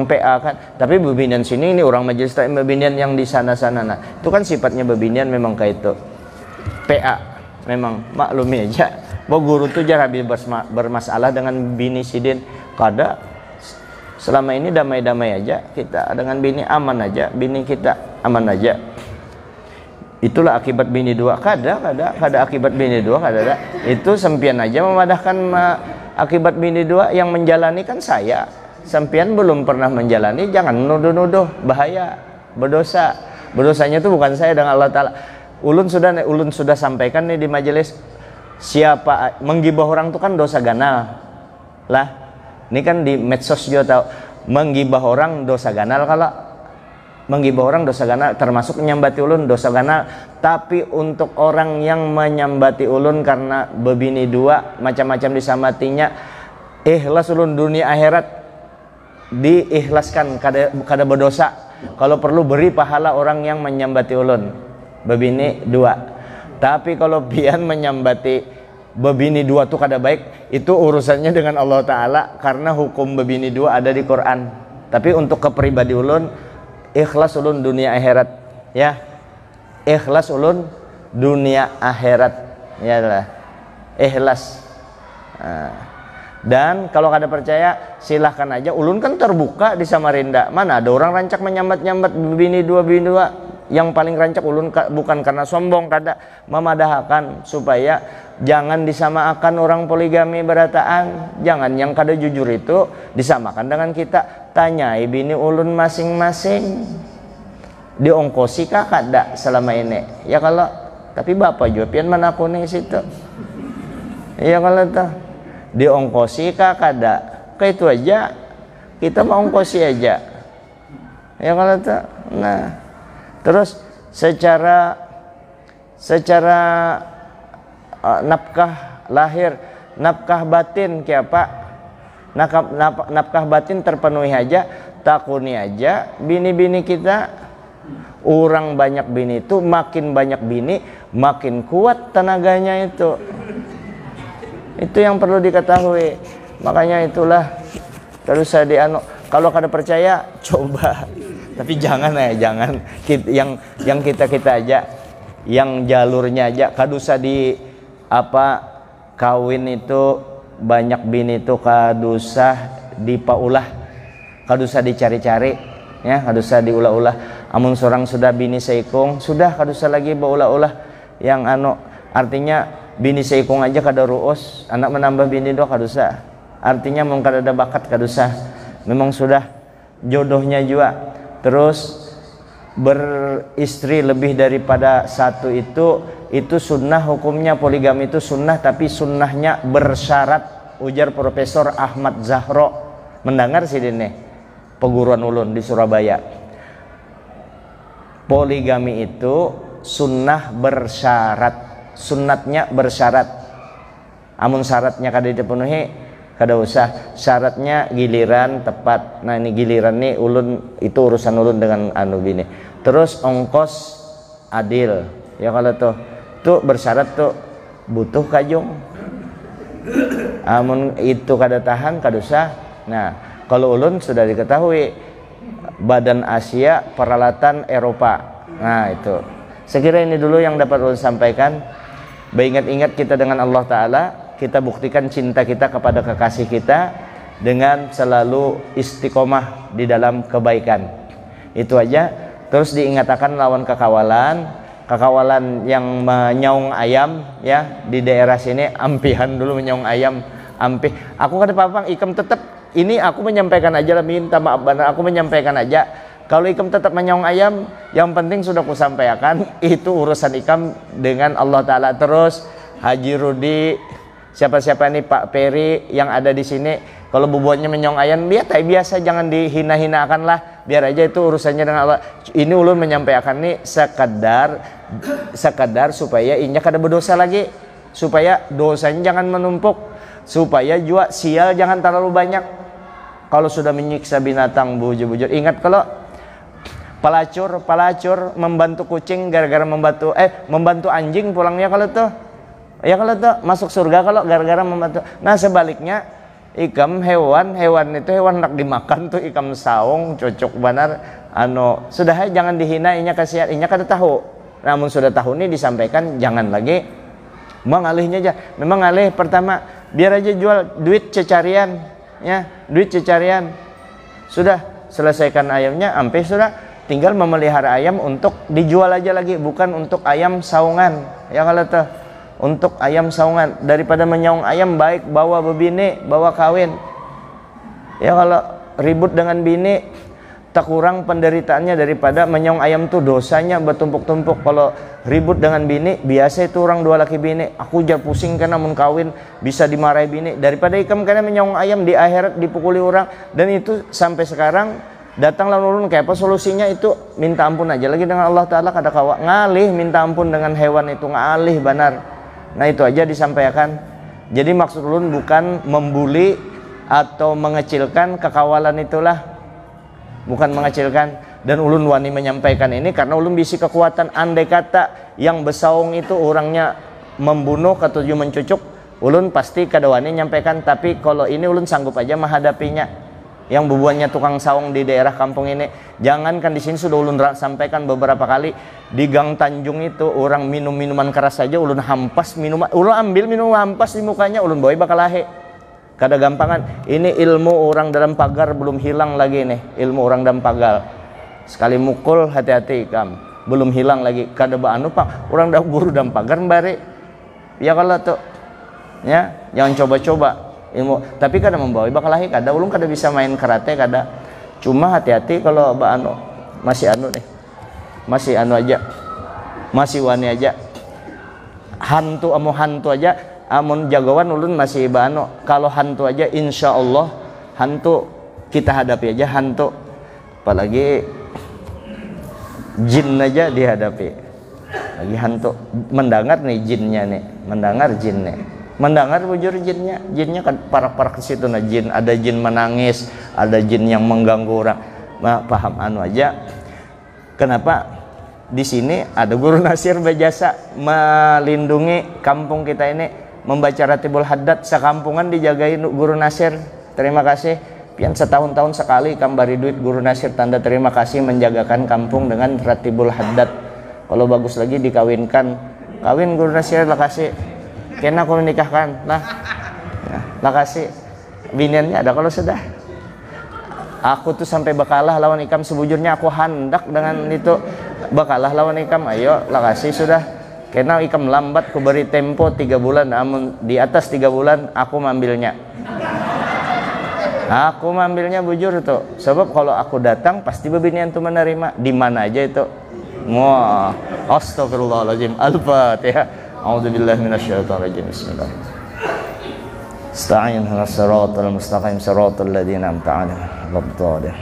PA kan, tapi bebinian sini ini orang majelis taklim bebinian yang di sana-sana, nah itu kan sifatnya bebinian memang kayak itu PA, memang maklumi aja. Bahwa guru tuh jangan habis bermasalah dengan bini sidin, kada. Selama ini damai-damai aja kita dengan bini, aman aja, bini kita aman aja. Itulah akibat bini dua. Kada akibat bini dua, kada. Itu sempian aja memadahkan akibat bini dua. Yang menjalani kan saya, sempian belum pernah menjalani. Jangan nuduh-nuduh, bahaya, berdosa. Berdosanya itu bukan saya dengan Allah Ta'ala. Ulun sudah sampaikan nih di majelis, siapa menggibah orang itu kan dosa ganal lah. Ini kan di medsos juga tahu, menggibah orang dosa ganal. Kalau menggibah orang dosa gana, termasuk menyambati ulun dosa gana. Tapi untuk orang yang menyambati ulun karena bebini dua macam-macam disamatinya, ikhlas ulun dunia akhirat diikhlaskan kada berdosa. Kalau perlu beri pahala orang yang menyambati ulun bebini dua. Tapi kalau pian menyambati bebini dua tuh kada baik, itu urusannya dengan Allah Ta'ala, karena hukum bebini dua ada di Quran. Tapi untuk kepribadi ulun, ikhlas ulun dunia akhirat, ya, ikhlas ulun dunia akhirat, ya lah, ikhlas. Dan kalau kada percaya silahkan aja, ulun kan terbuka di Samarinda. Mana ada orang rancak menyambat-nyambat bini dua. Yang paling rancak ulun bukan karena sombong, kada, memadahkan supaya jangan disamakan orang poligami berataan. Jangan yang kada jujur itu disamakan dengan kita. Tanyai bini ulun masing-masing, diongkosi kah kada selama ini? Ya kalau, tapi bapak juga pian mana aku nih situ. Ya kalau tuh diongkosi kah kada? Kayak itu aja, kita mau ongkosi aja. Ya kalau tuh, nah, terus secara nafkah lahir, nafkah batin kayak apa? Nafkah batin terpenuhi aja, takuni aja bini-bini kita. Orang banyak bini itu, makin banyak bini makin kuat tenaganya itu. Itu yang perlu diketahui. Makanya itulah terus saya kalau kada percaya coba, tapi jangan jangan yang kita aja, yang jalurnya aja, kada usah di kawin itu banyak bini itu kada usah dipaulah, kada usah dicari-cari, ya, kada usah diulah-ulah. Amun seorang sudah bini seikung, sudah kada usah lagi baulah-ulah yang artinya bini seikung aja kada ruus, anak menambah bini dua kada usah. Artinya memang kada ada bakat kada usah. Memang sudah jodohnya juga. Terus beristri lebih daripada satu itu sunnah, hukumnya poligami itu sunnah, tapi sunnahnya bersyarat. Ujar Profesor Ahmad Zahro, mendengar sih ini peguruan ulun di Surabaya. Poligami itu sunnah bersyarat, sunnatnya bersyarat. Amun syaratnya kada dipenuhi, kada usah. Syaratnya giliran tepat. Nah ini giliran nih ulun, itu urusan ulun dengan bini. Terus ongkos adil, ya kalau tuh bersyarat tuh butuh kajong. Amun itu kada tahan kada usah. Nah kalau ulun sudah diketahui Badan Asia Peralatan Eropa. Nah itu, saya kira ini dulu yang dapat ulun sampaikan. Beringat-ingat kita dengan Allah Ta'ala, kita buktikan cinta kita kepada kekasih kita dengan selalu istiqomah di dalam kebaikan. Itu aja. Terus diingatkan lawan kekawalan yang menyaung ayam, ya, di daerah sini ampihan dulu menyaung ayam, ampih. Aku kata papang ikam tetap. Ini aku menyampaikan aja lah, minta maaf benar, aku menyampaikan aja. Kalau ikam tetap menyaung ayam, yang penting sudah ku sampaikan, itu urusan ikam dengan Allah Ta'ala. Terus Haji Rudi, siapa-siapa nih, Pak Peri yang ada di sini, kalau bubuannya menyaung ayam, biasa, jangan dihina-hinakan lah, biar aja itu urusannya dengan Allah. Ini ulun menyampaikan nih sekadar supaya inya kada berdosa lagi, supaya dosanya jangan menumpuk, supaya juga sial jangan terlalu banyak. Kalau sudah menyiksa binatang bujur-bujur, ingat kalau pelacur membantu kucing gara-gara membantu anjing pulangnya kalau tuh, ya kalau tuh masuk surga kalau gara-gara membantu. Nah sebaliknya ikam hewan itu hewan nak dimakan tuh, ikam saung cocok benar sudah jangan dihina, inya kasihan, inya kada tahu. Namun sudah tahu nih disampaikan, jangan lagi mengalihnya aja. Memang alih pertama biar aja jual duit cecarian, ya, duit cecarian. Sudah selesaikan ayamnya, ampe sudah tinggal memelihara ayam untuk dijual aja lagi, bukan untuk ayam saungan. Ya kalau tuh untuk ayam saungan, daripada menyaung ayam baik bawa bebini, bawa kawin. Ya kalau ribut dengan bini tak kurang penderitaannya daripada menyaung ayam tuh dosanya bertumpuk-tumpuk. Kalau ribut dengan bini, biasa itu orang dua laki bini, aku jar pusing karena mun kawin bisa dimarahi bini, daripada ikam karena menyaung ayam di akhirat dipukuli orang. Dan itu sampai sekarang Datang lawan ulun kayak apa solusinya itu minta ampun aja lagi dengan Allah Ta'ala, kada kawa ngalih minta ampun dengan hewan itu, ngalih benar. Nah itu aja disampaikan. Jadi maksud ulun bukan membuli atau mengecilkan kekawalan itulah, bukan mengecilkan. Dan ulun wani menyampaikan ini karena ulun bisi kekuatan. Andai kata yang besaung itu orangnya membunuh ketujuh mencucuk, ulun pasti kada wani menyampaikan. Tapi kalau ini ulun sanggup aja menghadapinya. Yang bubuannya tukang saung di daerah kampung ini, jangankan di sini sudah ulun sampaikan beberapa kali, di Gang Tanjung itu orang minum minuman keras saja ulun hampas minuman, ulun ambil minum hampas di mukanya, ulun bawa bakal lahe. Kada gampangan. Ini ilmu orang dalam pagar belum hilang lagi nih, ilmu orang dalam pagar. Sekali mukul hati-hati kam, belum hilang lagi. Kada baanu pak, orang dah guru dalam pagar mbari. Ya kalau tuh, ya jangan coba-coba ilmu, tapi kada membawa bakal lahi, kada ulun kada bisa main karate, kada. Cuma hati-hati kalau baanu masih anu nih, masih anu aja, masih wani aja, hantu aja, amun jagawan ulun masih baanu. Kalau hantu aja insya Allah hantu kita hadapi aja hantu, apalagi jin aja dihadapi, lagi hantu mendengar nih jinnya nih, mendengar jin nih. Mendengar bujur jinnya kan parak-parak ke situ. Nah jin, ada jin menangis, ada jin yang mengganggu orang. Nah, paham anu aja. Kenapa di sini ada guru nasir berjasa melindungi kampung kita ini, membaca Ratibul Haddad sekampungan dijagain guru nasir. Terima kasih. Pian setahun-tahun sekali kambari duit guru nasir, tanda terima kasih menjagakan kampung dengan Ratibul Haddad. Kalau bagus lagi dikawinkan, kawin guru nasir lah kasih. Kena aku menikahkan lah, ya, lah kasih biniannya ada kalau sudah. Aku tuh sampai bakalah lawan ikam, sebujurnya aku hendak dengan itu bakalah lawan ikam, ayo lah kasih sudah. Kena ikam lambat, ku beri tempo 3 bulan, namun di atas 3 bulan aku mambilnya. Aku mambilnya bujur tuh, sebab kalau aku datang pasti bebinian tuh menerima di mana aja itu. Wah, astagfirullahaladzim, Al-Fatihah. A'udzubillahi minasyaitonirrajim. Bismillah. Ista'in ihdinas siratal mustaqim siratal ladzina an'amta 'alaihim.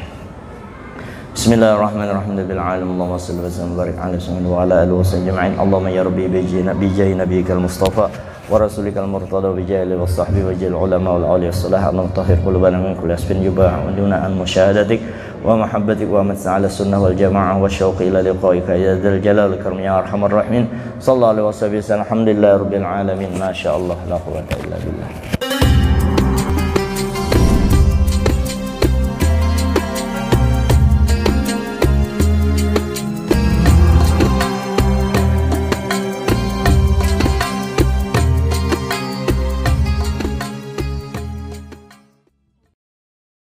Bismillahirrahmanirrahim. Bil alamin Allahumma shalli wa sallim wa barik ala sayyidina wa ala alihi wa sahbihi ajma'in. Allahumma ya rabbi bi jahi nabiyyikal mustafa wa rasulikal murtada bi jahi wa sahbihi wa jil ulama wal awliya salah. Allahumma tahhir qulubana min kulli asbin jubah wa duna an musyahadatik wa mahabbatik wa matsa ala sunnah wal jamaah wa syauqi ila liqa'ika ya dzal jalal karam ya arhamar rahimin. Sallallahu alaihi wasallam. Alhamdulillahirabbil alamin. Masyaallah la quwwata illa billah.